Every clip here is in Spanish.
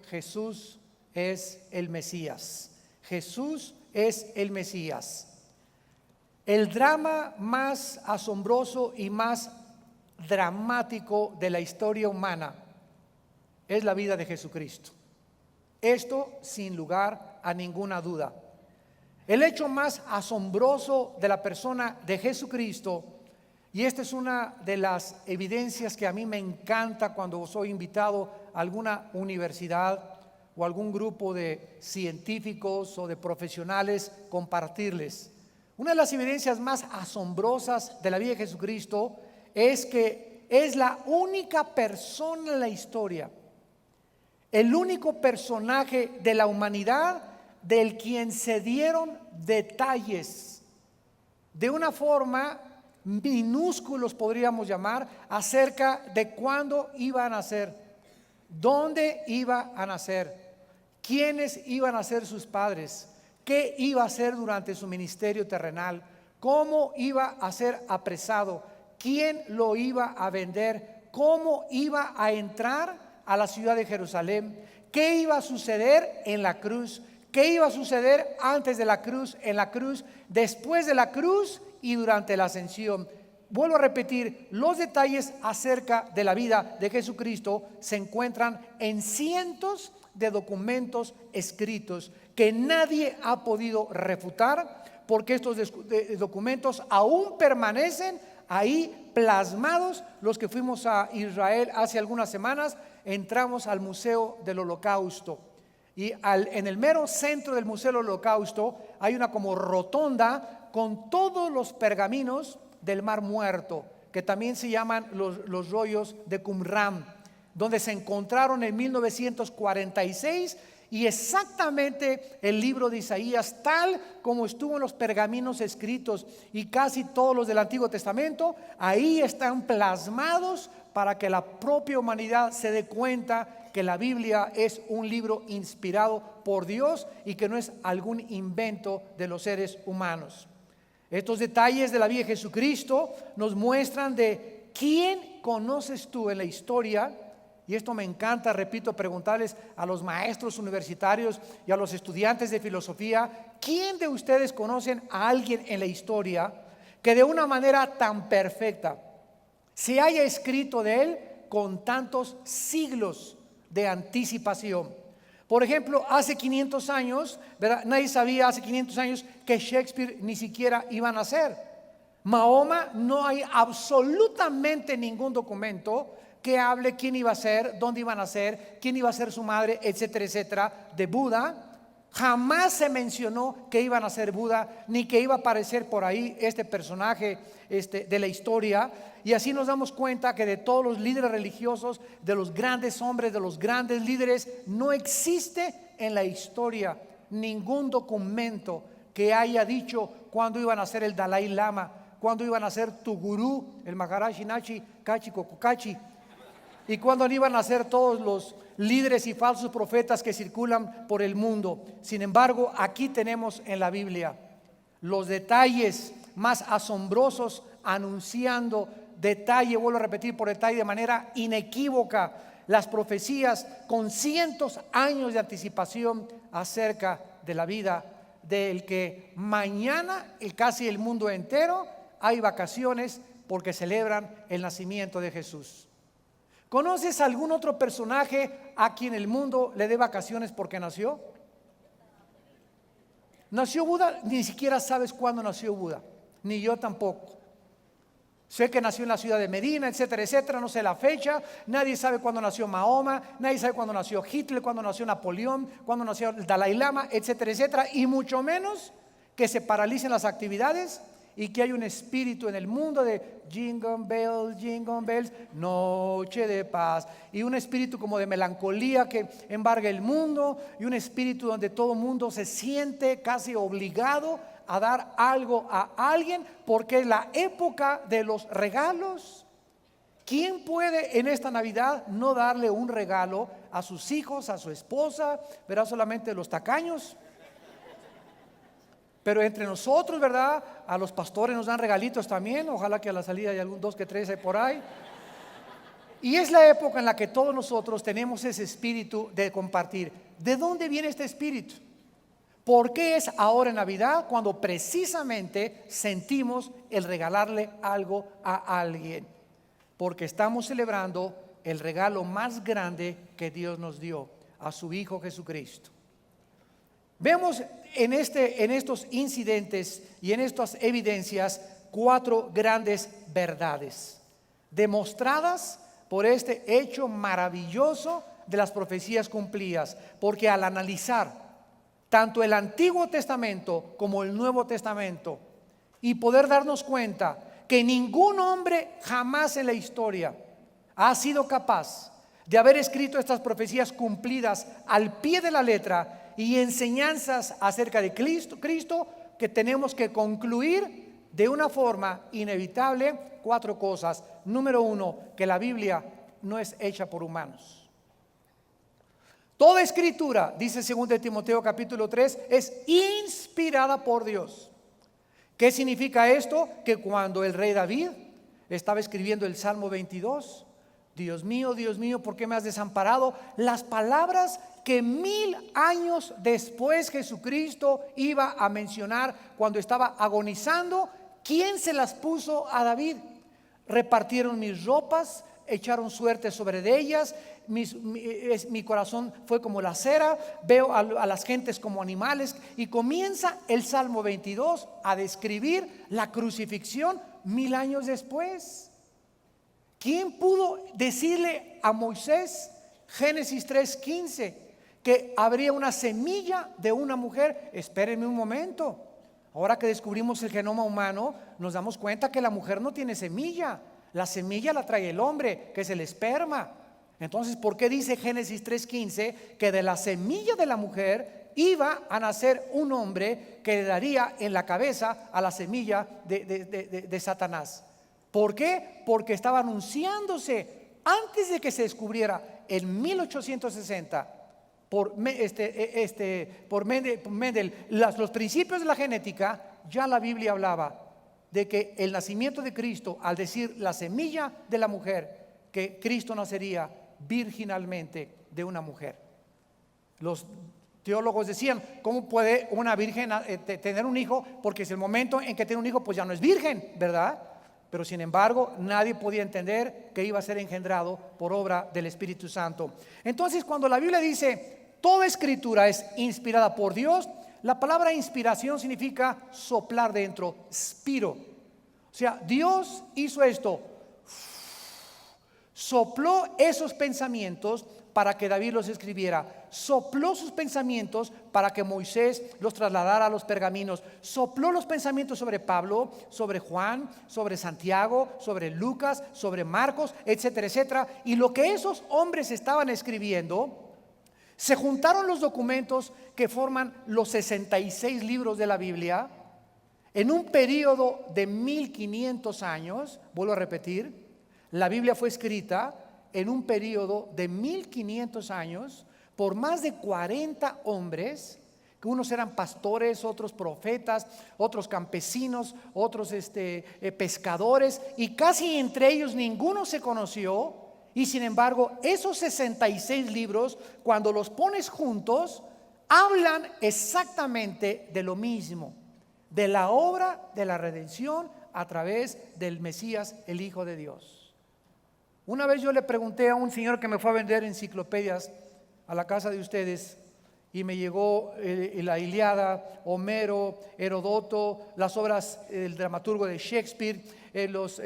Jesús es el Mesías. Jesús es el Mesías. El drama más asombroso y más dramático de la historia humana es la vida de Jesucristo. Esto sin lugar a ninguna duda. El hecho más asombroso de la persona de Jesucristo, y esta es una de las evidencias que a mí me encanta cuando soy invitado a alguna universidad o algún grupo de científicos o de profesionales, compartirles. Una de las evidencias más asombrosas de la vida de Jesucristo es que es la única persona en la historia, el único personaje de la humanidad del quien se dieron detalles de una forma minúsculos, podríamos llamar, acerca de cuándo iba a nacer, dónde iba a nacer, quiénes iban a ser sus padres, qué iba a hacer durante su ministerio terrenal, cómo iba a ser apresado, quién lo iba a vender, cómo iba a entrar a la ciudad de Jerusalén, qué iba a suceder en la cruz, qué iba a suceder antes de la cruz, en la cruz, después de la cruz y durante la ascensión. Vuelvo a repetir, los detalles acerca de la vida de Jesucristo se encuentran en cientos de documentos escritos que nadie ha podido refutar, porque estos documentos aún permanecen ahí plasmados. Los que fuimos a Israel hace algunas semanas, entramos al Museo del Holocausto, y en el mero centro del Museo del Holocausto hay una como rotonda con todos los pergaminos del Mar Muerto, que también se llaman los rollos de Qumran, donde se encontraron en 1946, y exactamente el libro de Isaías, tal como estuvo en los pergaminos escritos, y casi todos los del Antiguo Testamento, ahí están plasmados para que la propia humanidad se dé cuenta que la Biblia es un libro inspirado por Dios y que no es algún invento de los seres humanos. Estos detalles de la vida de Jesucristo nos muestran de quién conoces tú en la historia. Y esto me encanta, repito, preguntarles a los maestros universitarios y a los estudiantes de filosofía: ¿quién de ustedes conocen a alguien en la historia que de una manera tan perfecta se haya escrito de él con tantos siglos de anticipación? Por ejemplo, hace 500 años, ¿verdad? Nadie sabía hace 500 años que Shakespeare ni siquiera iba a nacer. Mahoma, no hay absolutamente ningún documento que hable quién iba a ser, dónde iban a ser, quién iba a ser su madre, etcétera, etcétera. De Buda, jamás se mencionó que iban a ser Buda, ni que iba a aparecer por ahí este personaje de la historia. Y así nos damos cuenta que de todos los líderes religiosos, de los grandes hombres, de los grandes líderes, no existe en la historia ningún documento que haya dicho cuándo iban a ser el Dalai Lama, cuándo iban a ser tu gurú, el Maharaji Nachi Kachi Kokukachi, y cuándo iban a ser todos los líderes y falsos profetas que circulan por el mundo. Sin embargo, aquí tenemos en la Biblia los detalles más asombrosos, anunciando detalle, vuelvo a repetir, por detalle, de manera inequívoca, las profecías con cientos años de anticipación acerca de la vida del que mañana casi el mundo entero hay vacaciones porque celebran el nacimiento de Jesús. ¿Conoces algún otro personaje a quien el mundo le dé vacaciones porque nació? ¿Nació Buda? Ni siquiera sabes cuándo nació Buda, ni yo tampoco. Sé que nació en la ciudad de Medina, etcétera, etcétera. No sé la fecha. Nadie sabe cuándo nació Mahoma. Nadie sabe cuándo nació Hitler, cuándo nació Napoleón, cuándo nació el Dalai Lama, etcétera, etcétera. Y mucho menos que se paralicen las actividades y que hay un espíritu en el mundo de jingle bells, noche de paz, y un espíritu como de melancolía que embarga el mundo, y un espíritu donde todo el mundo se siente casi obligado a dar algo a alguien porque es la época de los regalos. ¿Quién puede en esta Navidad no darle un regalo a sus hijos, a su esposa? ¿Verá? Solamente los tacaños. Pero entre nosotros, ¿verdad? A los pastores nos dan regalitos también. Ojalá que a la salida hay algún 2 que 3 hay por ahí. Y es la época en la que todos nosotros tenemos ese espíritu de compartir. ¿De dónde viene este espíritu? ¿Por qué es ahora en Navidad cuando precisamente sentimos el regalarle algo a alguien? Porque estamos celebrando el regalo más grande que Dios nos dio, a su Hijo Jesucristo. Vemos en estos incidentes y en estas evidencias 4 grandes verdades demostradas por este hecho maravilloso de las profecías cumplidas. Porque al analizar tanto el Antiguo Testamento como el Nuevo Testamento y poder darnos cuenta que ningún hombre jamás en la historia ha sido capaz de haber escrito estas profecías cumplidas al pie de la letra y enseñanzas acerca de Cristo, que tenemos que concluir de una forma inevitable 4 cosas. Número 1, que la Biblia no es hecha por humanos. Toda escritura, dice 2 Timoteo capítulo 3, es inspirada por Dios. ¿Qué significa esto? Que cuando el rey David estaba escribiendo el Salmo 22, Dios mío, ¿por qué me has desamparado? Las palabras que 1000 años después Jesucristo iba a mencionar cuando estaba agonizando, ¿quién se las puso a David? Repartieron mis ropas, echaron suerte sobre de ellas, mi corazón fue como la cera, veo a las gentes como animales. Y comienza el Salmo 22 a describir la crucifixión 1000 años después. ¿Quién pudo decirle a Moisés, Génesis 3:15, que habría una semilla de una mujer? Espérenme un momento. Ahora que descubrimos el genoma humano, nos damos cuenta que la mujer no tiene semilla. La semilla la trae el hombre, que es el esperma. Entonces, ¿por qué dice Génesis 3:15 que de la semilla de la mujer iba a nacer un hombre que le daría en la cabeza a la semilla de Satanás? ¿Por qué? Porque estaba anunciándose antes de que se descubriera en 1860 por Mendel los principios de la genética. Ya la Biblia hablaba de que el nacimiento de Cristo, al decir la semilla de la mujer, que Cristo nacería virginalmente de una mujer. Los teólogos decían, ¿cómo puede una virgen tener un hijo? Porque es el momento en que tiene un hijo, pues ya no es virgen, ¿verdad? Pero sin embargo, nadie podía entender que iba a ser engendrado por obra del Espíritu Santo. Entonces, cuando la Biblia dice, toda escritura es inspirada por Dios, la palabra inspiración significa soplar dentro, spiro. O sea, Dios hizo esto, sopló esos pensamientos para que David los escribiera, sopló sus pensamientos para que Moisés los trasladara a los pergaminos, sopló los pensamientos sobre Pablo, sobre Juan, sobre Santiago, sobre Lucas, sobre Marcos, etcétera, etcétera. Y lo que esos hombres estaban escribiendo, se juntaron los documentos que forman los 66 libros de la Biblia en un periodo de 1500 años. Vuelvo a repetir, la Biblia fue escrita en un periodo de 1500 años por más de 40 hombres, que unos eran pastores, otros profetas, otros campesinos, otros pescadores, y casi entre ellos ninguno se conoció. Y sin embargo, esos 66 libros, cuando los pones juntos, hablan exactamente de lo mismo, de la obra de la redención a través del Mesías, el Hijo de Dios. Una vez yo le pregunté a un señor que me fue a vender enciclopedias a la casa de ustedes, y me llegó la Ilíada, Homero, Herodoto, las obras del dramaturgo de Shakespeare,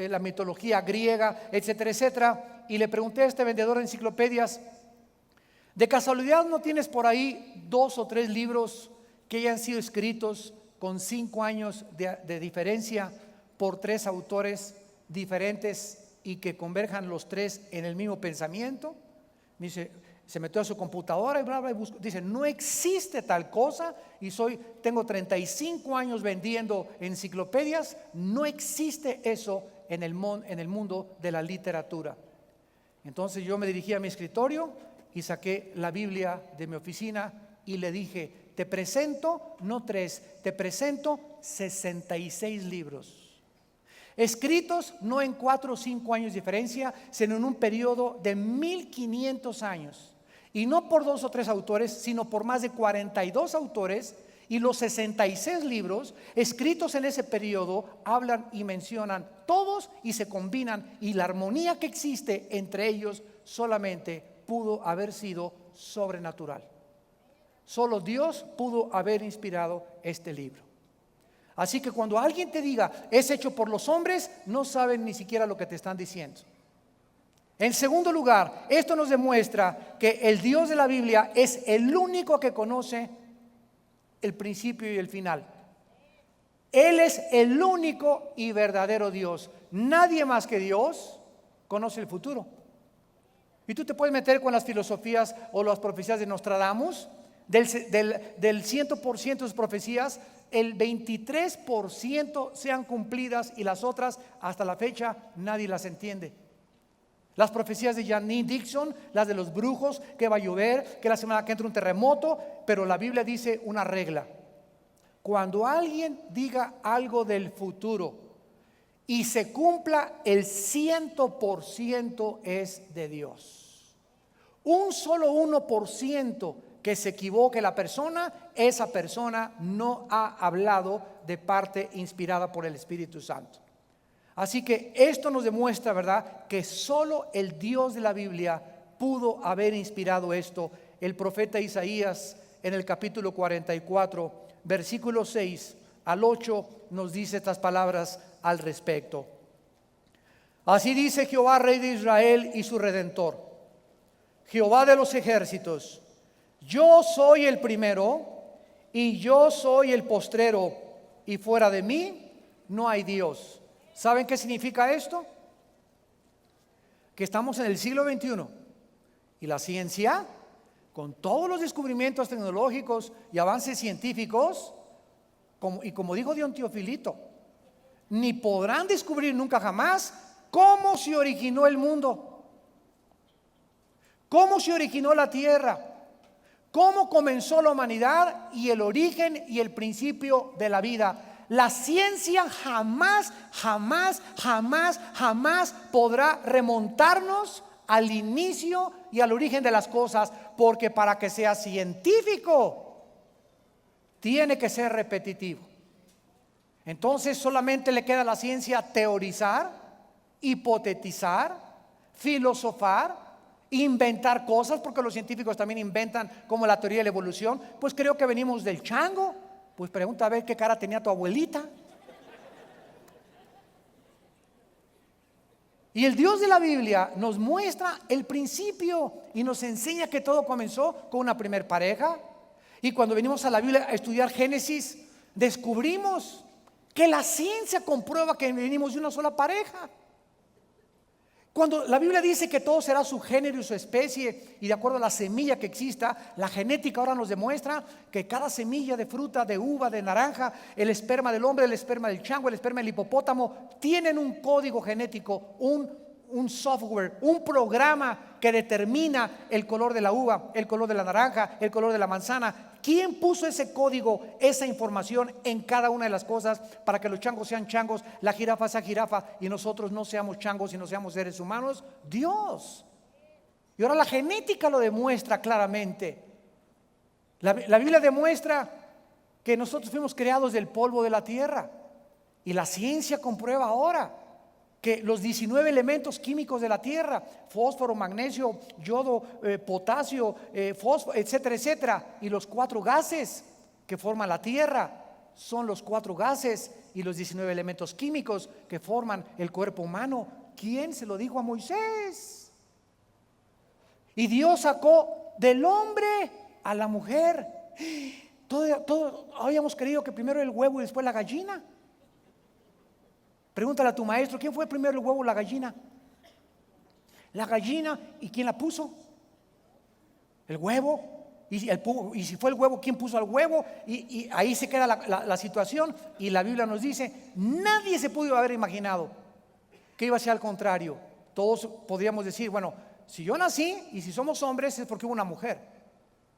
la mitología griega, etcétera, etcétera. Y le pregunté a este vendedor de enciclopedias, ¿de casualidad no tienes por ahí 2 o 3 libros que hayan sido escritos con 5 años de diferencia por 3 autores diferentes y que converjan los 3 en el mismo pensamiento? Me dice, se metió a su computadora y bla, bla, y buscó. Dice, no existe tal cosa, y tengo 35 años vendiendo enciclopedias. No existe eso en el mundo de la literatura. Entonces yo me dirigí a mi escritorio y saqué la Biblia de mi oficina y le dije, te presento no 3, te presento 66 libros. escritos no en 4 o 5 años de diferencia, sino en un periodo de 1500 años. Y no por 2 o 3 autores, sino por más de 42 autores, y los 66 libros escritos en ese periodo hablan y mencionan todos y se combinan, y la armonía que existe entre ellos solamente pudo haber sido sobrenatural. Solo Dios pudo haber inspirado este libro. Así que cuando alguien te diga es hecho por los hombres, no saben ni siquiera lo que te están diciendo. En segundo lugar, esto nos demuestra que el Dios de la Biblia es el único que conoce el principio y el final. Él es el único y verdadero Dios. Nadie más que Dios conoce el futuro. Y tú te puedes meter con las filosofías o las profecías de Nostradamus. Del 100% de sus profecías, el 23% sean cumplidas, y las otras hasta la fecha nadie las entiende. Las profecías de Janine Dixon, las de los brujos, que va a llover, que la semana que entra un terremoto, pero la Biblia dice una regla: cuando alguien diga algo del futuro y se cumpla, el 100% es de Dios. Un solo 1% que se equivoque la persona, esa persona no ha hablado de parte inspirada por el Espíritu Santo. Así que esto nos demuestra, ¿verdad?, que solo el Dios de la Biblia pudo haber inspirado esto. El profeta Isaías, en el capítulo 44, versículo 6 al 8, nos dice estas palabras al respecto. Así dice Jehová, Rey de Israel y su Redentor, Jehová de los ejércitos: yo soy el primero y yo soy el postrero, y fuera de mí no hay Dios. ¿Saben qué significa esto? Que estamos en el siglo XXI y la ciencia, con todos los descubrimientos tecnológicos y avances científicos, como dijo Dion Teofilito, ni podrán descubrir nunca jamás cómo se originó el mundo, cómo se originó la tierra, cómo comenzó la humanidad y el origen y el principio de la vida. La ciencia jamás podrá remontarnos al inicio y al origen de las cosas, porque para que sea científico tiene que ser repetitivo. Entonces solamente le queda a la ciencia teorizar, hipotetizar, filosofar, inventar cosas, porque los científicos también inventan, como la teoría de la evolución. Pues creo que venimos del chango. Pues pregunta a ver qué cara tenía tu abuelita. Y el Dios de la Biblia nos muestra el principio y nos enseña que todo comenzó con una primer pareja. Y cuando venimos a la Biblia a estudiar Génesis, descubrimos que la ciencia comprueba que venimos de una sola pareja. Cuando la Biblia dice que todo será su género y su especie, y de acuerdo a la semilla que exista, la genética ahora nos demuestra que cada semilla de fruta, de uva, de naranja, el esperma del hombre, el esperma del chango, el esperma del hipopótamo, tienen un código genético, un software, un programa que determina el color de la uva, el color de la naranja, el color de la manzana. ¿Quién puso ese código, esa información en cada una de las cosas para que los changos sean changos, la jirafa sea jirafa y nosotros no seamos changos y no seamos seres humanos? Dios. Y ahora la genética lo demuestra claramente. La Biblia demuestra que nosotros fuimos creados del polvo de la tierra, y la ciencia comprueba ahora que los 19 elementos químicos de la tierra, fósforo, magnesio, yodo, potasio, fósforo, etcétera, etcétera, y los 4 gases que forman la tierra son los 4 gases y los 19 elementos químicos que forman el cuerpo humano. ¿Quién se lo dijo a Moisés? Y Dios sacó del hombre a la mujer. Todo habíamos creído que primero el huevo y después la gallina. Pregúntale a tu maestro, ¿quién fue primero, el huevo o la gallina? La gallina. ¿Y quién la puso? El huevo. Y si fue el huevo, ¿quién puso al huevo? Y ahí se queda la situación. Y la Biblia nos dice, nadie se pudo haber imaginado que iba a ser al contrario. Todos podríamos decir, bueno, si yo nací y si somos hombres es porque hubo una mujer,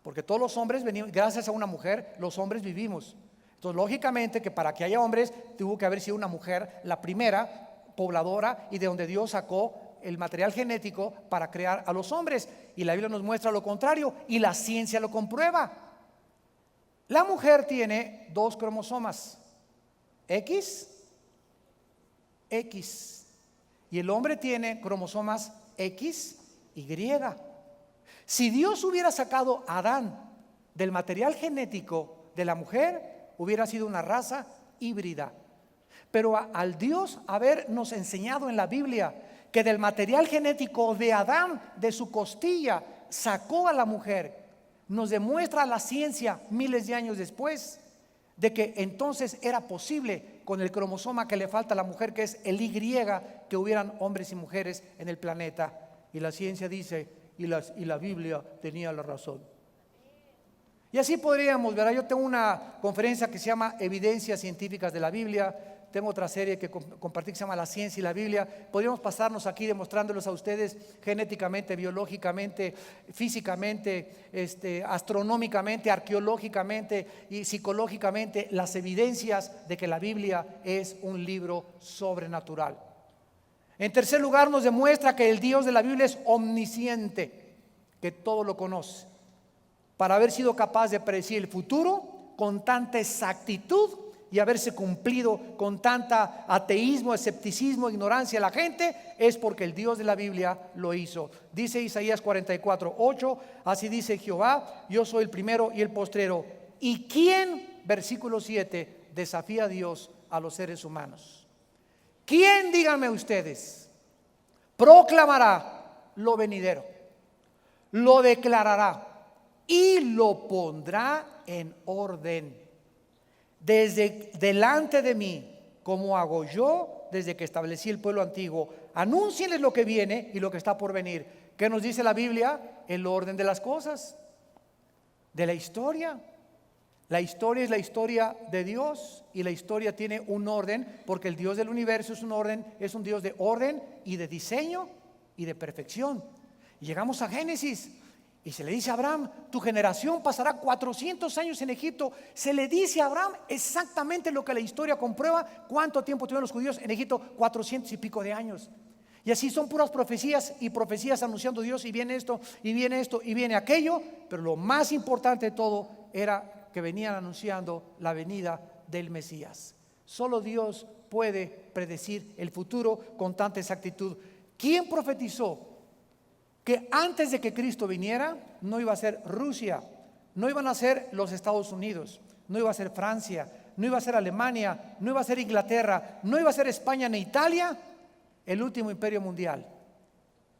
porque todos los hombres venimos, gracias a una mujer los hombres vivimos. Entonces lógicamente que para que haya hombres tuvo que haber sido una mujer la primera, pobladora y de donde Dios sacó el material genético para crear a los hombres. Y la Biblia nos muestra lo contrario y la ciencia lo comprueba. La mujer tiene 2 cromosomas, X, y el hombre tiene cromosomas X, Y. Si Dios hubiera sacado a Adán del material genético de la mujer, hubiera sido una raza híbrida. Pero al Dios habernos enseñado en la Biblia que del material genético de Adán, de su costilla, sacó a la mujer, nos demuestra la ciencia miles de años después de que entonces era posible con el cromosoma que le falta a la mujer, que es el Y, que hubieran hombres y mujeres en el planeta. Y la ciencia dice, y la Biblia tenía la razón. Y así podríamos, ¿verdad? Yo tengo una conferencia que se llama Evidencias Científicas de la Biblia. Tengo otra serie que compartí que se llama La Ciencia y la Biblia. Podríamos pasarnos aquí demostrándolos a ustedes genéticamente, biológicamente, físicamente, astronómicamente, arqueológicamente y psicológicamente las evidencias de que la Biblia es un libro sobrenatural. En tercer lugar, nos demuestra que el Dios de la Biblia es omnisciente, que todo lo conoce. Para haber sido capaz de predecir el futuro con tanta exactitud y haberse cumplido con tanta ateísmo, escepticismo, ignorancia de la gente, es porque el Dios de la Biblia lo hizo. Dice Isaías 44:8, así dice Jehová, yo soy el primero y el postrero. ¿Y quién, versículo 7, desafía a Dios a los seres humanos? ¿Quién, díganme ustedes, proclamará lo venidero, lo declarará y lo pondrá en orden desde delante de mí, como hago yo desde que establecí el pueblo antiguo? Anúncienles lo que viene y lo que está por venir. ¿Qué nos dice la Biblia? El orden de las cosas, de la historia. La historia es la historia de Dios y la historia tiene un orden, porque el Dios del universo es un orden, es un Dios de orden y de diseño y de perfección. Y llegamos a Génesis y se le dice a Abraham, tu generación pasará 400 años en Egipto. Se le dice a Abraham exactamente lo que la historia comprueba. ¿Cuánto tiempo tuvieron los judíos en Egipto? 400 y pico de años. Y así son puras profecías y profecías anunciando Dios, y viene esto, y viene esto, y viene aquello. Pero lo más importante de todo era que venían anunciando la venida del Mesías. Solo Dios puede predecir el futuro con tanta exactitud. ¿Quién profetizó que antes de que Cristo viniera no iba a ser Rusia, no iban a ser los Estados Unidos, no iba a ser Francia, no iba a ser Alemania, no iba a ser Inglaterra, no iba a ser España ni Italia, el último imperio mundial?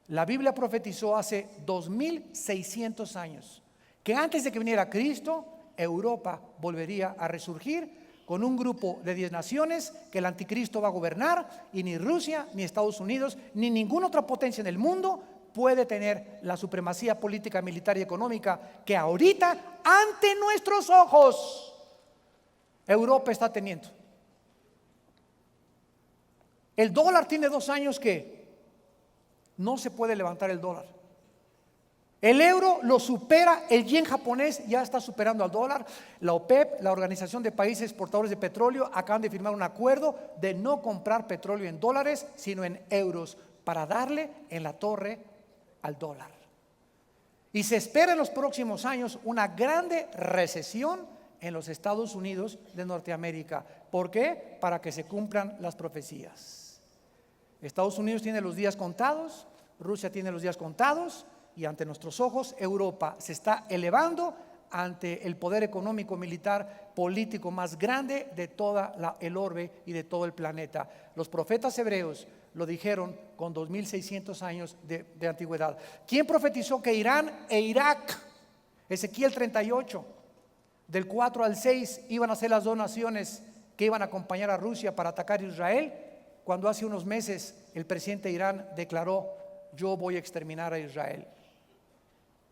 La Biblia profetizó hace 2600 años que antes de que viniera Cristo, Europa volvería a resurgir con un grupo de 10 naciones que el anticristo va a gobernar, y ni Rusia, ni Estados Unidos, ni ninguna otra potencia en el mundo puede tener la supremacía política, militar y económica que ahorita, ante nuestros ojos, Europa está teniendo. El dólar tiene 2 años que no se puede levantar el dólar. El euro lo supera, el yen japonés ya está superando al dólar. La OPEP, la Organización de Países Exportadores de Petróleo, acaban de firmar un acuerdo de no comprar petróleo en dólares, sino en euros, para darle en la torre al dólar. Y se espera en los próximos años una grande recesión en los Estados Unidos de Norteamérica. ¿Por qué? Para que se cumplan las profecías. Estados Unidos tiene los días contados, Rusia tiene los días contados, y ante nuestros ojos Europa se está elevando ante el poder económico, militar, político más grande de toda el orbe y de todo el planeta. Los profetas hebreos lo dijeron con 2600 años de antigüedad. ¿Quién profetizó que Irán e Irak, Ezequiel 38, del 4 al 6, iban a ser las 2 naciones que iban a acompañar a Rusia para atacar a Israel? Cuando hace unos meses el presidente de Irán declaró: yo voy a exterminar a Israel.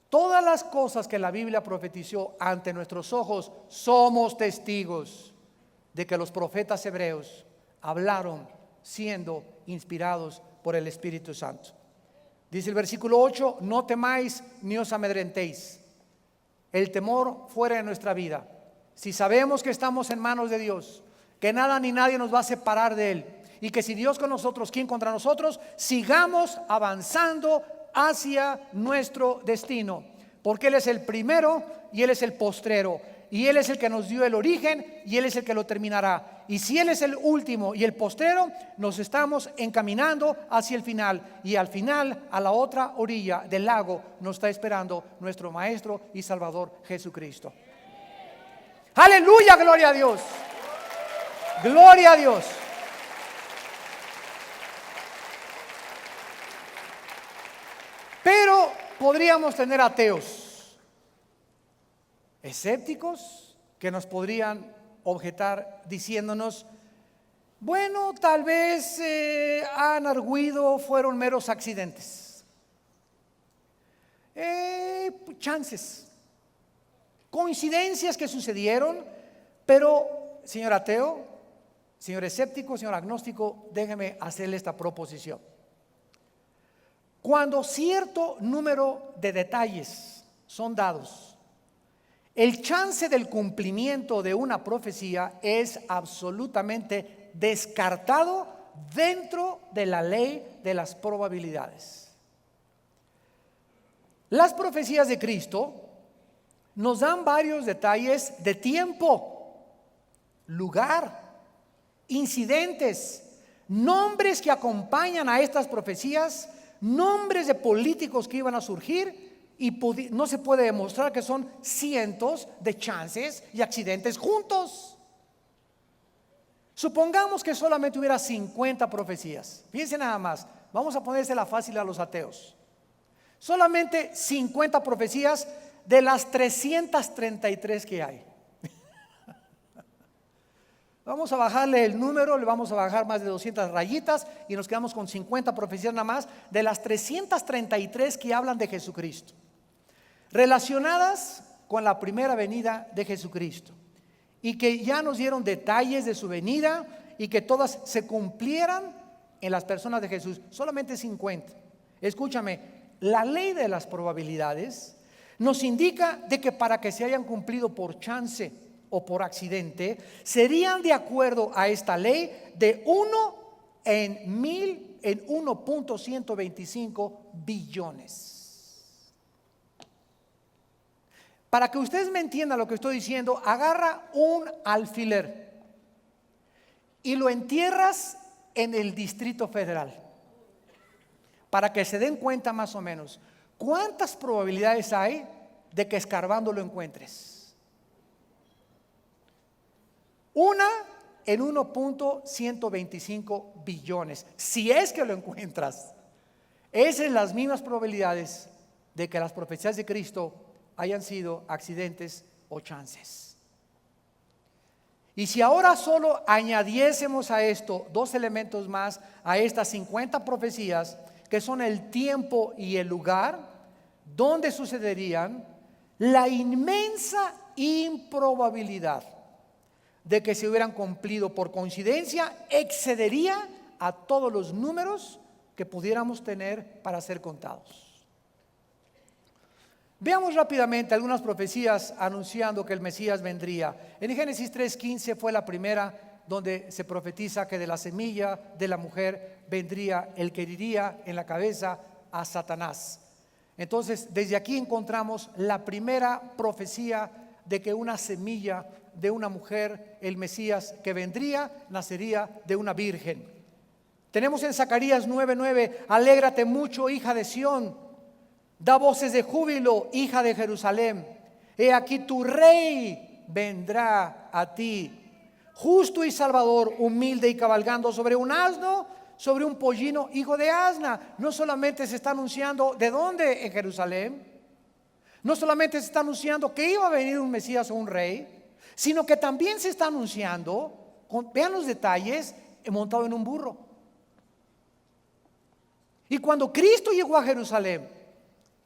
Todas las cosas que la Biblia profetizó ante nuestros ojos, somos testigos de que los profetas hebreos hablaron siendo inspirados por el Espíritu Santo. Dice el versículo 8: no temáis ni os amedrentéis. El temor fuera de nuestra vida. Si sabemos que estamos en manos de Dios, que nada ni nadie nos va a separar de Él, Y que si Dios con nosotros, ¿quién contra nosotros? Sigamos avanzando hacia nuestro destino, porque Él es el primero y Él es el postrero, y Él es el que nos dio el origen y Él es el que lo terminará. Y si Él es el último y el postrero, nos estamos encaminando hacia el final, y al final, a la otra orilla del lago, nos está esperando nuestro Maestro y Salvador Jesucristo. Aleluya, gloria a Dios, gloria a Dios. Pero podríamos tener ateos, escépticos, que nos podrían objetar diciéndonos: bueno, tal vez han arguido, fueron meros accidentes, chances, coincidencias que sucedieron. Pero, señor ateo, señor escéptico, señor agnóstico, déjeme hacerle esta proposición. Cuando cierto número de detalles son dados, el chance del cumplimiento de una profecía es absolutamente descartado dentro de la ley de las probabilidades. Las profecías de Cristo nos dan varios detalles de tiempo, lugar, incidentes, nombres que acompañan a estas profecías, nombres de políticos que iban a surgir, y no se puede demostrar que son cientos de chances y accidentes juntos. Supongamos que solamente hubiera 50 profecías. Fíjense nada más, vamos a ponérsela fácil a los ateos. Solamente 50 profecías de las 333 que hay. Vamos a bajarle el número, le vamos a bajar más de 200 rayitas y nos quedamos con 50 profecías nada más de las 333 que hablan de Jesucristo, relacionadas con la primera venida de Jesucristo, y que ya nos dieron detalles de su venida y que todas se cumplieran en las personas de Jesús. Solamente 50. Escúchame, la ley de las probabilidades nos indica de que para que se hayan cumplido por chance o por accidente, serían, de acuerdo a esta ley, de 1 en 1000 en 1.125 billones. Para que ustedes me entiendan lo que estoy diciendo, agarra un alfiler y lo entierras en el Distrito Federal, para que se den cuenta más o menos cuántas probabilidades hay de que escarbando lo encuentres. 1 en 1.125 billones, si es que lo encuentras. Esas son las mismas probabilidades de que las profecías de Cristo hayan sido accidentes o chances. Y si ahora solo añadiésemos a esto dos elementos más, a estas 50 profecías, que son el tiempo y el lugar donde sucederían, la inmensa improbabilidad de que se hubieran cumplido por coincidencia excedería a todos los números que pudiéramos tener para ser contados. Veamos rápidamente algunas profecías anunciando que el Mesías vendría. En Génesis 3:15 fue la primera, donde se profetiza que de la semilla de la mujer vendría el que heriría en la cabeza a Satanás. Entonces, desde aquí encontramos la primera profecía de que una semilla de una mujer, el Mesías que vendría, nacería de una virgen. Tenemos en Zacarías 9:9: alégrate mucho, hija de Sión, da voces de júbilo, hija de Jerusalén. He aquí tu rey vendrá a ti, justo y salvador, humilde y cabalgando sobre un asno, sobre un pollino, hijo de asna. No solamente se está anunciando de dónde, en Jerusalén. No solamente se está anunciando que iba a venir un Mesías o un rey, sino que también se está anunciando, vean los detalles, montado en un burro. Y cuando Cristo llegó a Jerusalén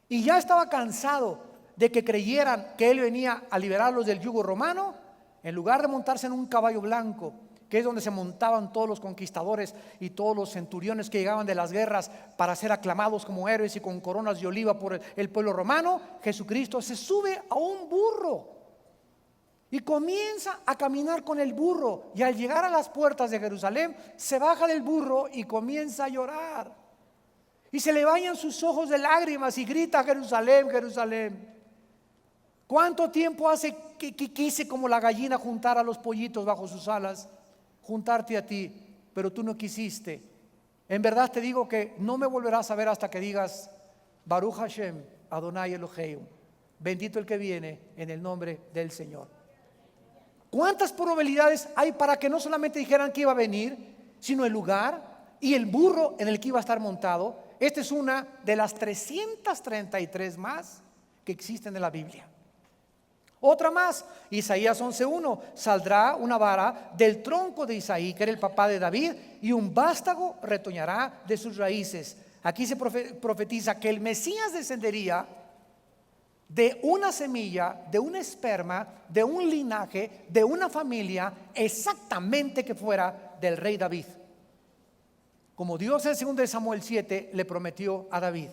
y ya estaba cansado de que creyeran que Él venía a liberarlos del yugo romano, en lugar de montarse en un caballo blanco, que es donde se montaban todos los conquistadores y todos los centuriones que llegaban de las guerras para ser aclamados como héroes y con coronas de oliva por el pueblo romano, Jesucristo se sube a un burro. y comienza a caminar con el burro. Y al llegar a las puertas de Jerusalén, se baja del burro y comienza a llorar. Y se le bañan sus ojos de lágrimas y grita: Jerusalén, Jerusalén. ¿Cuánto tiempo hace que quise, como la gallina, juntar a los pollitos bajo sus alas, juntarte a ti, pero tú no quisiste? En verdad te digo que no me volverás a ver hasta que digas: Baruch Hashem, Adonai Eloheinu, bendito el que viene en el nombre del Señor. ¿Cuántas probabilidades hay para que no solamente dijeran que iba a venir, sino el lugar y el burro en el que iba a estar montado? Esta es una de las 333 más que existen en la Biblia. Otra más, Isaías 11:1: saldrá una vara del tronco de Isaí, que era el papá de David, y un vástago retoñará de sus raíces. Aquí se profetiza que el Mesías descendería de una semilla, de un esperma, de un linaje, de una familia, exactamente que fuera del rey David, como Dios en 2 Samuel 7 le prometió a David.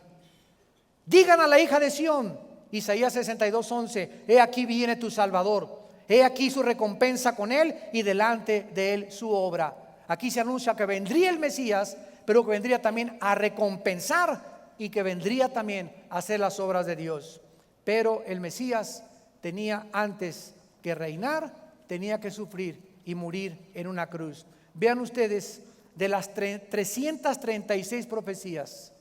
Digan a la hija de Sión, Isaías 62:11: he aquí viene tu Salvador, he aquí su recompensa con él y delante de él su obra. Aquí se anuncia que vendría el Mesías, pero que vendría también a recompensar y que vendría también a hacer las obras de Dios. Pero el Mesías tenía, antes que reinar, tenía que sufrir y morir en una cruz. Vean ustedes, de las 336 profecías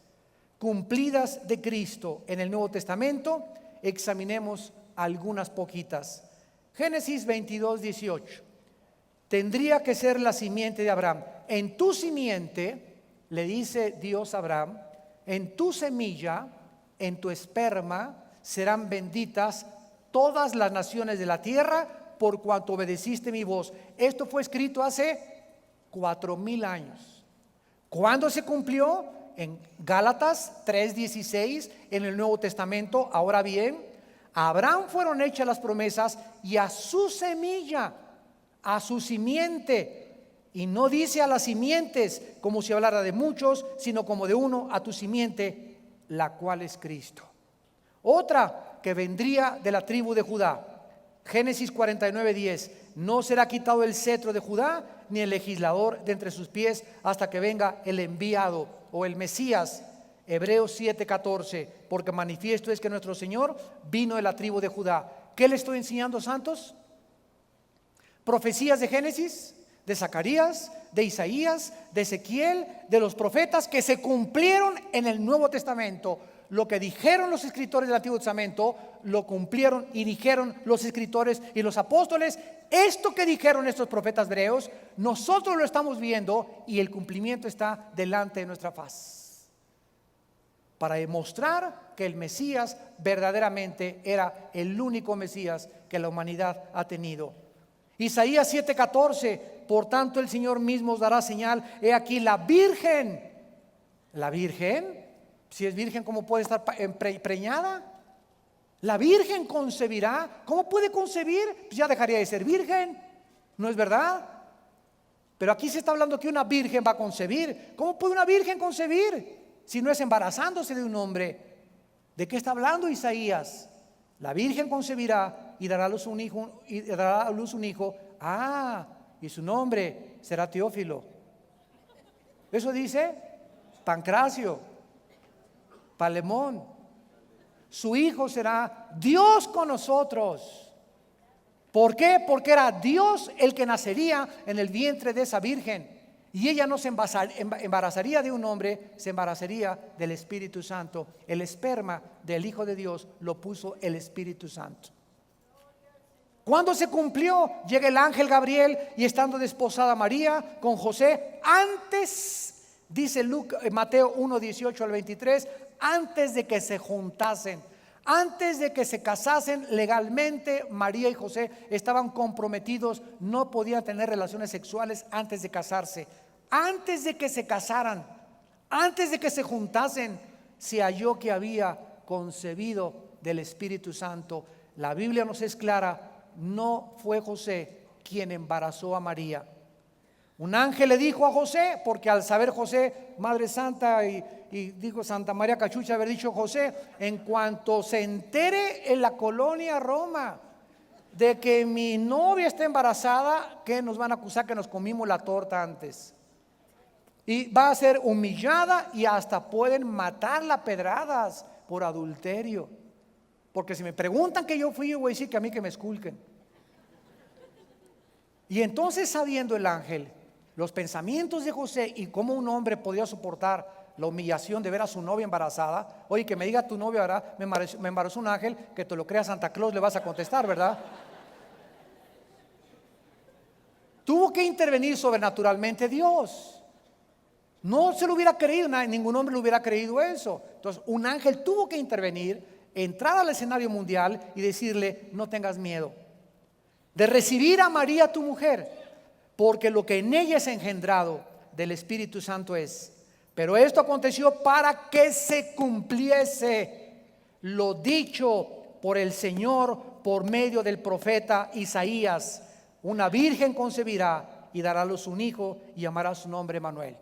cumplidas de Cristo en el Nuevo Testamento, examinemos algunas poquitas. Génesis 22:18: tendría que ser la simiente de Abraham. En tu simiente, le dice Dios a Abraham, en tu semilla, en tu esperma, serán benditas todas las naciones de la tierra, por cuanto obedeciste mi voz. Esto fue escrito hace 4000 años. ¿Cuándo se cumplió? En Gálatas 3:16 en el Nuevo Testamento. Ahora bien, a Abraham fueron hechas las promesas y a su semilla, a su simiente. Y no dice a las simientes como si hablara de muchos, sino como de uno: a tu simiente, la cual es Cristo. Otra que vendría de la tribu de Judá, Génesis 49:10: no será quitado el cetro de Judá, ni el legislador de entre sus pies, hasta que venga el enviado o el Mesías. Hebreos 7:14: porque manifiesto es que nuestro Señor vino de la tribu de Judá. ¿Qué le estoy enseñando, santos? Profecías de Génesis, de Zacarías, de Isaías, de Ezequiel, de los profetas que se cumplieron en el Nuevo Testamento. Lo que dijeron los escritores del Antiguo Testamento lo cumplieron y dijeron los escritores y los apóstoles. Esto que dijeron estos profetas hebreos, nosotros lo estamos viendo y el cumplimiento está delante de nuestra faz, para demostrar que el Mesías verdaderamente era el único Mesías que la humanidad ha tenido. Isaías 7:14: por tanto el Señor mismo os dará señal, he aquí la virgen. ¿La virgen? Si es virgen, ¿cómo puede estar preñada? La virgen concebirá. ¿Cómo puede concebir? Pues ya dejaría de ser virgen, ¿no es verdad? Pero aquí se está hablando que una virgen va a concebir. ¿Cómo puede una virgen concebir si no es embarazándose de un hombre? ¿De qué está hablando Isaías? La virgen concebirá y dará a luz un hijo, y su nombre será Teófilo. Eso dice Pancracio, Palemón. Su hijo será Dios con nosotros. ¿Por qué? Porque era Dios el que nacería en el vientre de esa virgen, y ella no se embarazaría de un hombre, se embarazaría del Espíritu Santo. El esperma del Hijo de Dios lo puso el Espíritu Santo. ¿Cuándo se cumplió? Llega el ángel Gabriel y estando desposada María con José, antes, dice Mateo 1:18-23, antes de que se juntasen, antes de que se casasen legalmente, María y José estaban comprometidos, no podían tener relaciones sexuales antes de casarse. Antes de que se casaran, antes de que se juntasen, se halló que había concebido del Espíritu Santo. La Biblia nos es clara, no fue José quien embarazó a María. Un ángel le dijo a José, porque al saber José, Madre Santa, y dijo Santa María Cachucha haber dicho José, en cuanto se entere en la colonia Roma de que mi novia está embarazada, que nos van a acusar que nos comimos la torta antes. Y va a ser humillada y hasta pueden matarla a pedradas por adulterio. Porque si me preguntan que yo fui, yo voy a decir que a mí que me esculquen. Y entonces, sabiendo el ángel los pensamientos de José y cómo un hombre podía soportar la humillación de ver a su novia embarazada. Oye, que me diga tu novia, ¿verdad? Me embarazó un ángel, que te lo crea Santa Claus, le vas a contestar, ¿verdad? Tuvo que intervenir sobrenaturalmente Dios. No se lo hubiera creído, ningún hombre le hubiera creído eso. Entonces un ángel tuvo que intervenir, entrar al escenario mundial y decirle: no tengas miedo de recibir a María tu mujer, porque lo que en ella es engendrado del Espíritu Santo es. Pero esto aconteció para que se cumpliese lo dicho por el Señor por medio del profeta Isaías: una virgen concebirá y dará a luz un hijo y llamará su nombre Emmanuel.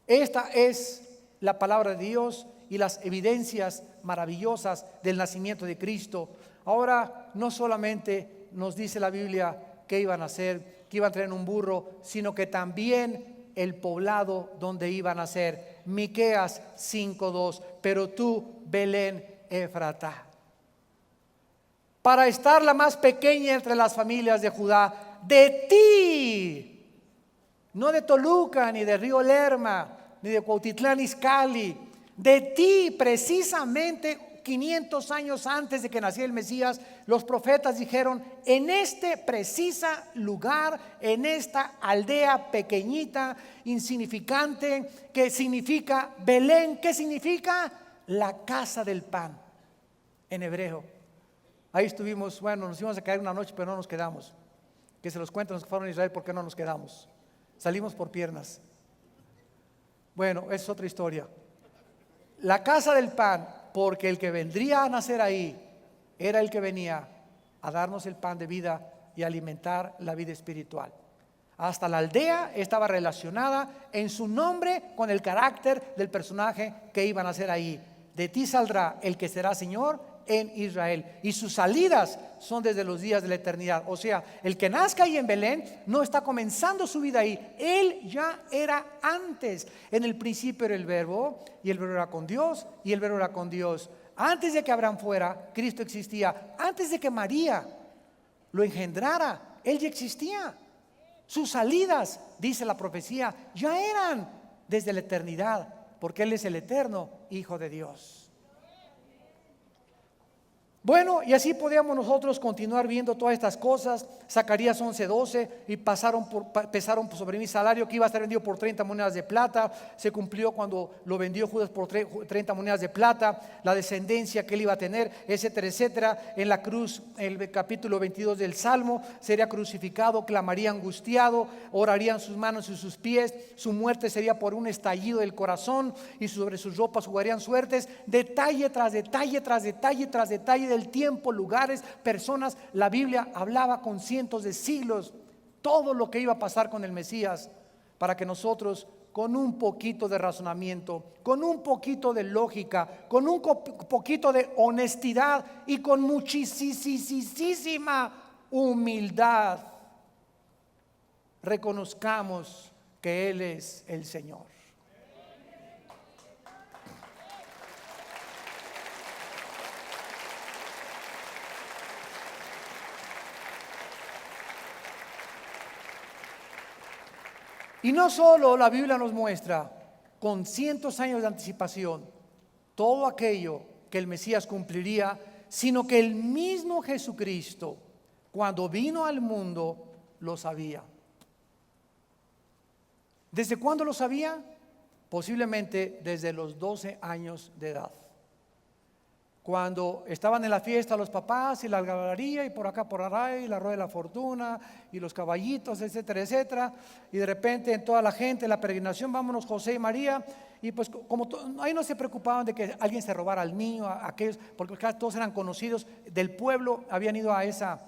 Esta es la palabra de Dios y las evidencias maravillosas del nacimiento de Cristo. Ahora, no solamente nos dice la Biblia que iban a hacer, que iban a traer un burro, sino que también el poblado donde iban a ser. Miqueas 5:2. Pero tú, Belén Efratá, para estar la más pequeña entre las familias de Judá, de ti, no de Toluca, ni de Río Lerma, ni de Cuautitlán Izcalli, de ti, precisamente 500 años antes de que naciera el Mesías, los profetas dijeron: en este precisa lugar, en esta aldea pequeñita, insignificante, que significa Belén. ¿Qué significa? La casa del pan, en hebreo. Ahí estuvimos, bueno, nos íbamos a quedar una noche, pero no nos quedamos. Que se los cuenten los que fueron a Israel, ¿por qué no nos quedamos? Salimos por piernas. Bueno, es otra historia. La casa del pan, porque el que vendría a nacer ahí era el que venía a darnos el pan de vida y alimentar la vida espiritual. Hasta la aldea estaba relacionada en su nombre con el carácter del personaje que iba a nacer ahí. De ti saldrá el que será Señor en Israel, y sus salidas son desde los días de la eternidad. O sea, el que nazca ahí en Belén no está comenzando su vida ahí, él ya era antes. En el principio era el verbo, y el verbo era con Dios, y el verbo era con Dios. Antes de que Abraham fuera, Cristo existía. Antes de que María lo engendrara, él ya existía. Sus salidas, dice la profecía, ya eran desde la eternidad, porque él es el eterno Hijo de Dios. Bueno, y así podíamos nosotros continuar viendo todas estas cosas. Zacarías 11:12, y pesaron sobre mi salario, que iba a estar vendido por 30 monedas de plata. Se cumplió cuando lo vendió Judas por 30 monedas de plata. La descendencia que él iba a tener, etcétera, etcétera. En la cruz, el capítulo 22 del Salmo: sería crucificado, clamaría angustiado, orarían sus manos y sus pies. Su muerte sería por un estallido del corazón, y sobre sus ropas jugarían suertes. Detalle tras detalle, tras detalle, tras detalle del tiempo, lugares, personas. La Biblia hablaba con cientos de siglos todo lo que iba a pasar con el Mesías, para que nosotros, con un poquito de razonamiento, con un poquito de lógica, con un poquito de honestidad y con muchísima humildad, reconozcamos que Él es el Señor. Y no solo la Biblia nos muestra con cientos años de anticipación todo aquello que el Mesías cumpliría, sino que el mismo Jesucristo, cuando vino al mundo, lo sabía. ¿Desde cuándo lo sabía? Posiblemente desde los 12 años de edad. Cuando estaban en la fiesta los papás y la algarabía, y por acá por allá, y la rueda de la fortuna y los caballitos, etcétera, etcétera, y de repente en toda la gente, la peregrinación, vámonos José y María, y pues como ahí no se preocupaban de que alguien se robara al niño, a aquellos, porque todos eran conocidos del pueblo, habían ido a esa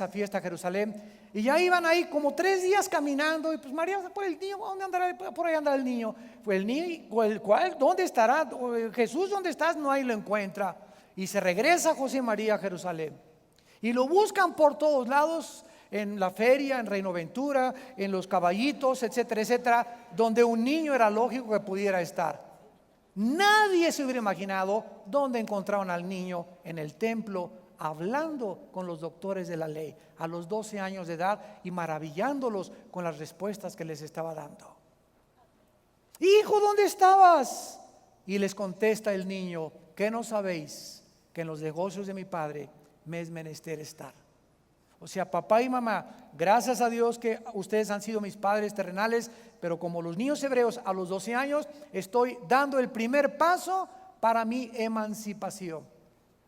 fiesta a Jerusalén, y ya iban ahí como 3 días caminando, y pues María, por el niño, ¿dónde andará? Por ahí anda el niño. Pues el niño, ¿cuál? ¿Dónde estará? Jesús, ¿dónde estás? No, ahí lo encuentra. Y se regresa José y María a Jerusalén. Y lo buscan por todos lados, en la feria, en Reino Ventura, en los caballitos, etcétera, etcétera, donde un niño era lógico que pudiera estar. Nadie se hubiera imaginado dónde encontraron al niño en el templo, hablando con los doctores de la ley a los 12 años de edad y maravillándolos con las respuestas que les estaba dando. Hijo, ¿dónde estabas? Y les contesta el niño: ¿qué no sabéis? Que en los negocios de mi padre me es menester estar. O sea, papá y mamá, gracias a Dios que ustedes han sido mis padres terrenales, pero como los niños hebreos a los 12 años, estoy dando el primer paso para mi emancipación,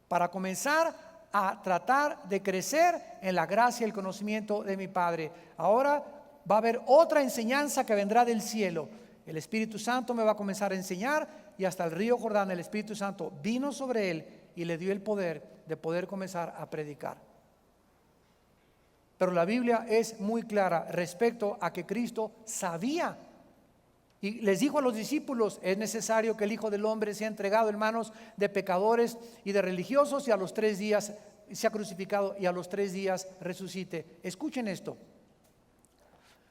para comenzar a tratar de crecer en la gracia y el conocimiento de mi Padre. Ahora va a haber otra enseñanza que vendrá del cielo. El Espíritu Santo me va a comenzar a enseñar, y hasta el río Jordán el Espíritu Santo vino sobre él y le dio el poder de poder comenzar a predicar. Pero la Biblia es muy clara respecto a que Cristo sabía y les dijo a los discípulos: es necesario que el Hijo del Hombre sea entregado en manos de pecadores y de religiosos, y a los 3 días sea crucificado y a los 3 días resucite. Escuchen esto: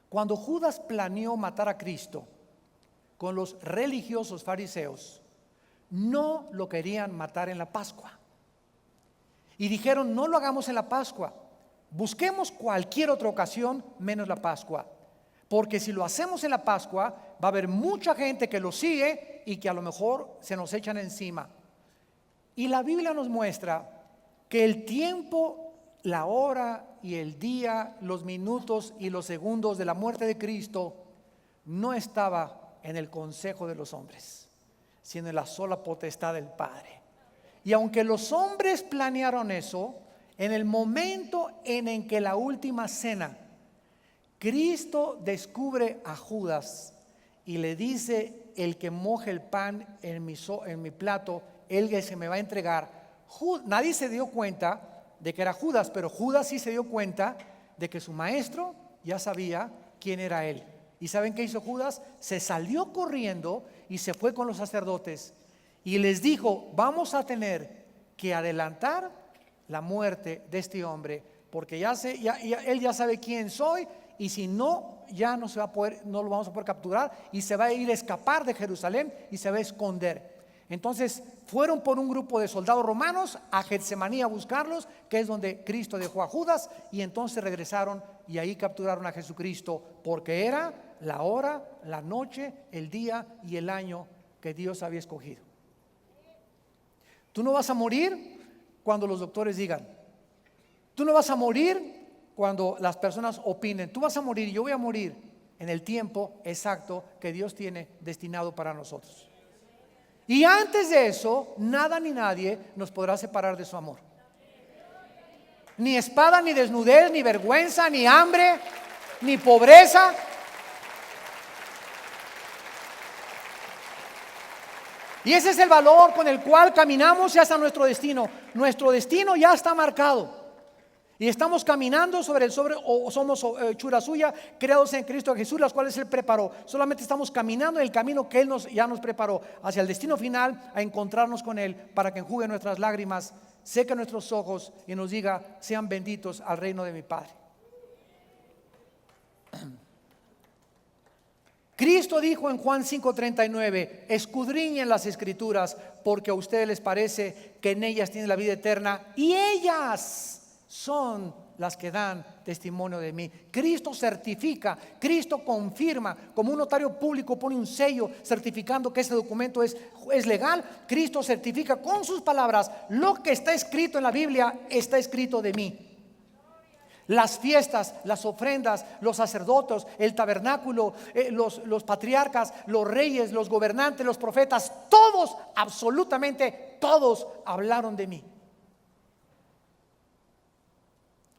cuando Judas planeó matar a Cristo con los religiosos fariseos, no lo querían matar en la Pascua. Y dijeron: no lo hagamos en la Pascua, busquemos cualquier otra ocasión menos la Pascua. Porque si lo hacemos en la Pascua, va a haber mucha gente que lo sigue y que a lo mejor se nos echan encima. Y la Biblia nos muestra que el tiempo, la hora y el día, los minutos y los segundos de la muerte de Cristo no estaba en el consejo de los hombres, sino en la sola potestad del Padre. Y aunque los hombres planearon eso, en el momento en que la última cena, Cristo descubre a Judas y le dice: el que moje el pan en mi plato, el que se me va a entregar. Nadie se dio cuenta de que era Judas, pero Judas sí se dio cuenta de que su maestro ya sabía quién era él. ¿Y saben qué hizo Judas? Se salió corriendo y se fue con los sacerdotes y les dijo: vamos a tener que adelantar la muerte de este hombre, porque él ya sabe quién soy. Y si no, ya no lo vamos a poder capturar, y se va a ir a escapar de Jerusalén y se va a esconder. Entonces fueron por un grupo de soldados romanos a Getsemaní a buscarlos, que es donde Cristo dejó a Judas, y entonces regresaron y ahí capturaron a Jesucristo, porque era la hora, la noche, el día y el año que Dios había escogido. Tú no vas a morir cuando los doctores digan. Tú no vas a morir cuando las personas opinen. Tú vas a morir y yo voy a morir en el tiempo exacto que Dios tiene destinado para nosotros. Y antes de eso, nada ni nadie nos podrá separar de su amor. Ni espada, ni desnudez, ni vergüenza, ni hambre, ni pobreza. Y ese es el valor con el cual caminamos hacia nuestro destino. Nuestro destino ya está marcado. Y estamos caminando somos hechura suya, creados en Cristo Jesús, las cuales Él preparó. Solamente estamos caminando en el camino que Él ya nos preparó hacia el destino final, a encontrarnos con Él, para que enjugue nuestras lágrimas, seque nuestros ojos y nos diga: sean benditos al reino de mi Padre. Cristo dijo en Juan 5:39: escudriñen las Escrituras, porque a ustedes les parece que en ellas tienen la vida eterna, y ellas son las que dan testimonio de mí. Cristo certifica, Cristo confirma, como un notario público pone un sello certificando que ese documento es legal. Cristo certifica con sus palabras: lo que está escrito en la Biblia está escrito de mí. Las fiestas, las ofrendas, los sacerdotes, el tabernáculo, los patriarcas, los reyes, los gobernantes, los profetas, todos, absolutamente todos hablaron de mí.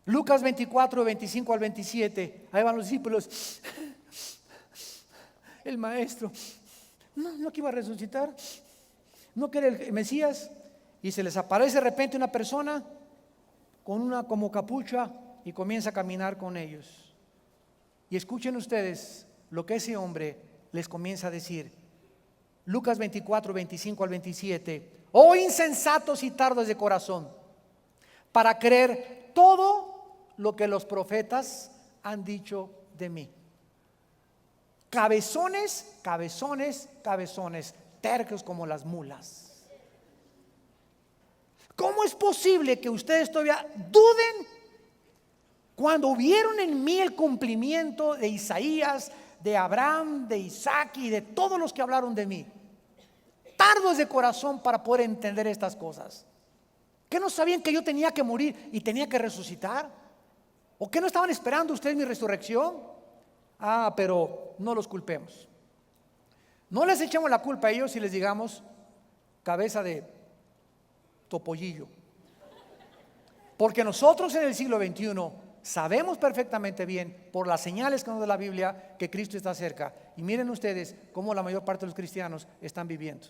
Lucas 24, 25 al 27. Ahí van los discípulos. El maestro no que iba a resucitar, no que era el Mesías. Y se les aparece de repente una persona con una como capucha y comienza a caminar con ellos. Y escuchen ustedes lo que ese hombre les comienza a decir. Lucas 24, 25 al 27. Oh insensatos y tardos de corazón, para creer todo lo que los profetas han dicho de mí. Cabezones, cabezones, cabezones, tercos como las mulas. ¿Cómo es posible que ustedes todavía duden cuando vieron en mí el cumplimiento de Isaías, de Abraham, de Isaac y de todos los que hablaron de mí? Tardos de corazón para poder entender estas cosas. ¿Qué no sabían que yo tenía que morir y tenía que resucitar? ¿O qué no estaban esperando ustedes mi resurrección? Pero no los culpemos. No les echemos la culpa a ellos y les digamos cabeza de topollillo. Porque nosotros en el siglo XXI sabemos perfectamente bien, por las señales que nos da la Biblia, que Cristo está cerca. Y miren ustedes cómo la mayor parte de los cristianos están viviendo.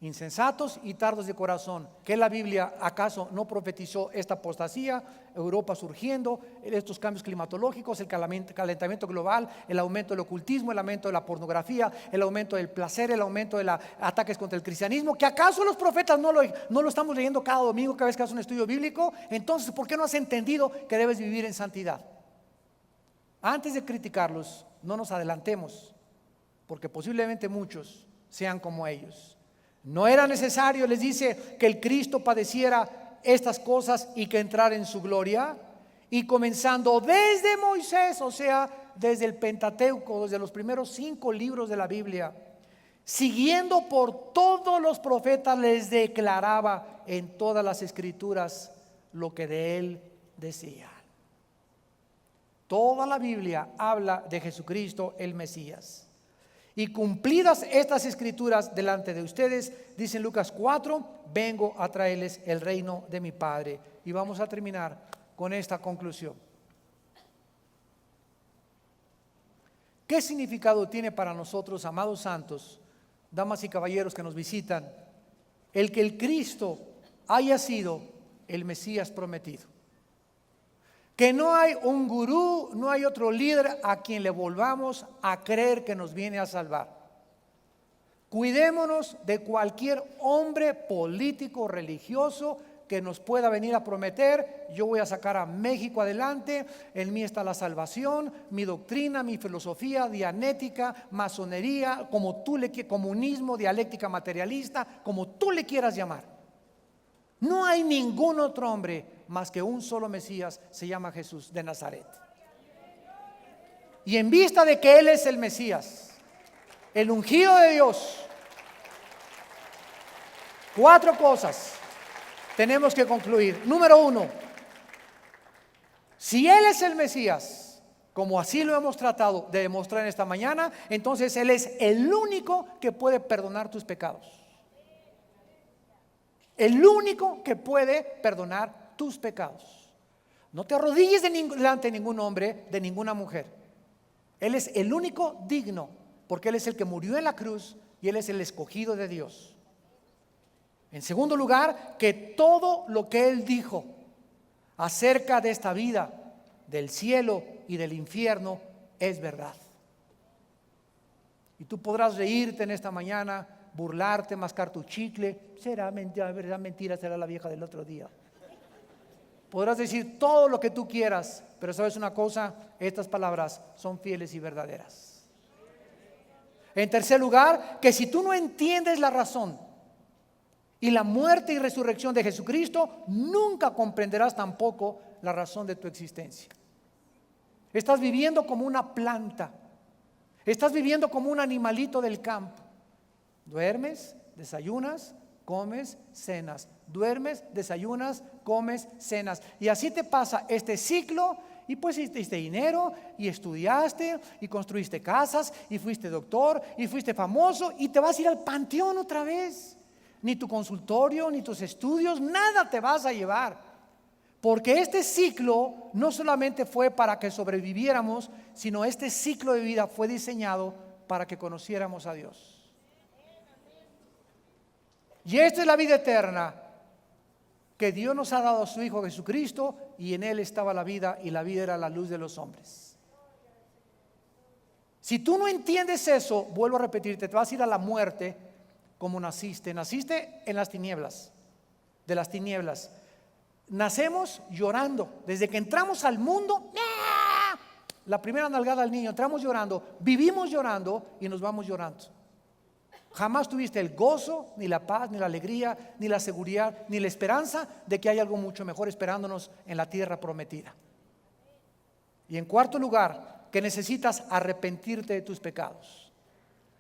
Insensatos y tardos de corazón. ¿Que la Biblia acaso no profetizó esta apostasía? Europa surgiendo, estos cambios climatológicos, el calentamiento global, el aumento del ocultismo, el aumento de la pornografía, el aumento del placer, el aumento de los ataques contra el cristianismo. ¿Que acaso los profetas no lo estamos leyendo cada domingo, cada vez que haces un estudio bíblico? Entonces, ¿por qué no has entendido que debes vivir en santidad? Antes de criticarlos, no nos adelantemos, porque posiblemente muchos sean como ellos. No era necesario, les dice, que el Cristo padeciera estas cosas y que entrara en su gloria. Y comenzando desde Moisés, o sea, desde el Pentateuco, desde los primeros 5 libros de la Biblia, siguiendo por todos los profetas, les declaraba en todas las escrituras lo que de él decía. Toda la Biblia habla de Jesucristo el Mesías. Y cumplidas estas escrituras delante de ustedes, dice en Lucas 4, vengo a traerles el reino de mi Padre. Y vamos a terminar con esta conclusión. ¿Qué significado tiene para nosotros, amados santos, damas y caballeros que nos visitan, el que el Cristo haya sido el Mesías prometido? Que no hay un gurú, no hay otro líder a quien le volvamos a creer que nos viene a salvar. Cuidémonos de cualquier hombre político, religioso que nos pueda venir a prometer: yo voy a sacar a México adelante, en mí está la salvación, mi doctrina, mi filosofía, dianética, masonería, como tú le quieras, comunismo, dialéctica materialista, como tú le quieras llamar. No hay ningún otro hombre más que un solo Mesías, se llama Jesús de Nazaret. Y en vista de que Él es el Mesías, el ungido de Dios, 4 cosas tenemos que concluir. Número 1, si Él es el Mesías, como así lo hemos tratado de demostrar en esta mañana, entonces Él es el único que puede perdonar tus pecados. El único que puede perdonar tus pecados. No te arrodilles delante de ningún hombre, de ninguna mujer. Él es el único digno, porque Él es el que murió en la cruz y Él es el escogido de Dios. En segundo lugar, que todo lo que Él dijo acerca de esta vida, del cielo y del infierno, es verdad. Y tú podrás reírte en esta mañana, burlarte, mascar tu chicle. Será mentira, verdad, mentira, será la vieja del otro día. Podrás decir todo lo que tú quieras, pero sabes una cosa, estas palabras son fieles y verdaderas. En tercer lugar, que si tú no entiendes la razón y la muerte y resurrección de Jesucristo, nunca comprenderás tampoco la razón de tu existencia. Estás viviendo como una planta, estás viviendo como un animalito del campo. Duermes, desayunas, comes, cenas. Duermes, desayunas, comes, cenas. Y así te pasa este ciclo. Y pues hiciste dinero, y estudiaste, y construiste casas, y fuiste doctor, y fuiste famoso, y te vas a ir al panteón otra vez. Ni tu consultorio, ni tus estudios, nada te vas a llevar. Porque este ciclo no solamente fue para que sobreviviéramos, sino este ciclo de vida fue diseñado para que conociéramos a Dios. Y esta es la vida eterna, que Dios nos ha dado a su Hijo Jesucristo, y en Él estaba la vida, y la vida era la luz de los hombres. Si tú no entiendes eso, vuelvo a repetirte, te vas a ir a la muerte como naciste. Naciste en las tinieblas, de las tinieblas. nacemos llorando. Desde que entramos al mundo, la primera nalgada al niño, entramos llorando, vivimos llorando y nos vamos llorando. Jamás tuviste el gozo, ni la paz, ni la alegría, ni la seguridad, ni la esperanza de que hay algo mucho mejor esperándonos en la tierra prometida. Y en cuarto lugar, que necesitas arrepentirte de tus pecados.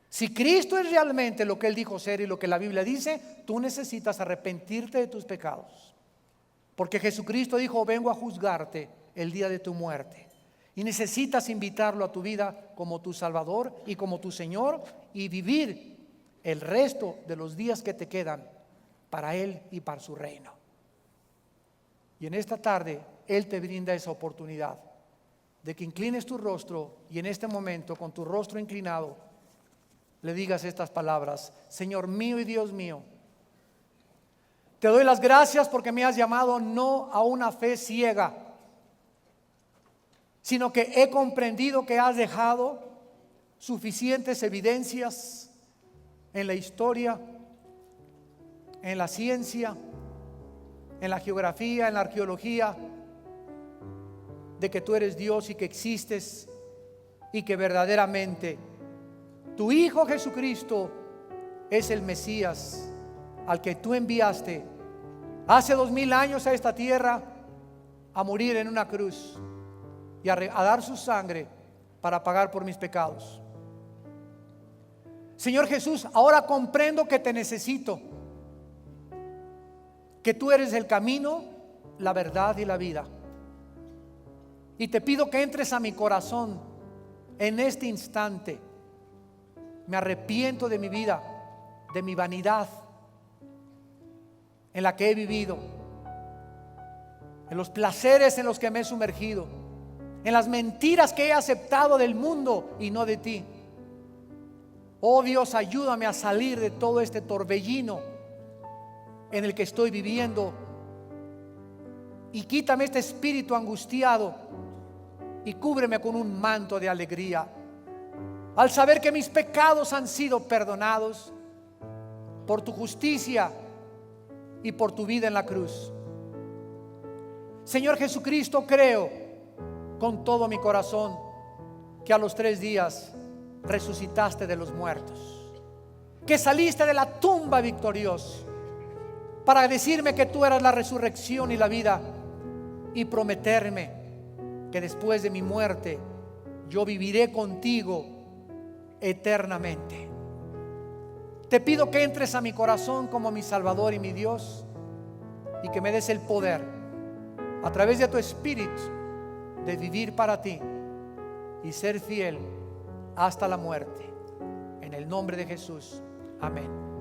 Si Cristo es realmente lo que Él dijo ser y lo que la Biblia dice, tú necesitas arrepentirte de tus pecados. Porque Jesucristo dijo: vengo a juzgarte el día de tu muerte. Y necesitas invitarlo a tu vida como tu Salvador y como tu Señor, y vivir el resto de los días que te quedan para Él y para su reino. Y en esta tarde Él te brinda esa oportunidad de que inclines tu rostro y en este momento, con tu rostro inclinado, le digas estas palabras: Señor mío y Dios mío, te doy las gracias porque me has llamado no a una fe ciega, sino que he comprendido que has dejado suficientes evidencias en la historia, en la ciencia, en la geografía, en la arqueología, de que tú eres Dios y que existes, y que verdaderamente tu Hijo Jesucristo es el Mesías al que tú enviaste hace 2000 años a esta tierra a morir en una cruz y a dar su sangre para pagar por mis pecados. Señor Jesús, ahora comprendo que te necesito, que tú eres el camino, la verdad y la vida. Y te pido que entres a mi corazón en este instante. Me arrepiento de mi vida, de mi vanidad en la que he vivido, en los placeres en los que me he sumergido, en las mentiras que he aceptado del mundo y no de ti. Oh Dios, ayúdame a salir de todo este torbellino en el que estoy viviendo, y quítame este espíritu angustiado y cúbreme con un manto de alegría al saber que mis pecados han sido perdonados por tu justicia y por tu vida en la cruz. Señor Jesucristo, creo con todo mi corazón que a los 3 días resucitaste de los muertos, que saliste de la tumba victorioso para decirme que tú eras la resurrección y la vida, y prometerme que después de mi muerte yo viviré contigo eternamente. Te pido que entres a mi corazón como mi Salvador y mi Dios, y que me des el poder a través de tu Espíritu de vivir para ti y ser fiel hasta la muerte. En el nombre de Jesús, amén.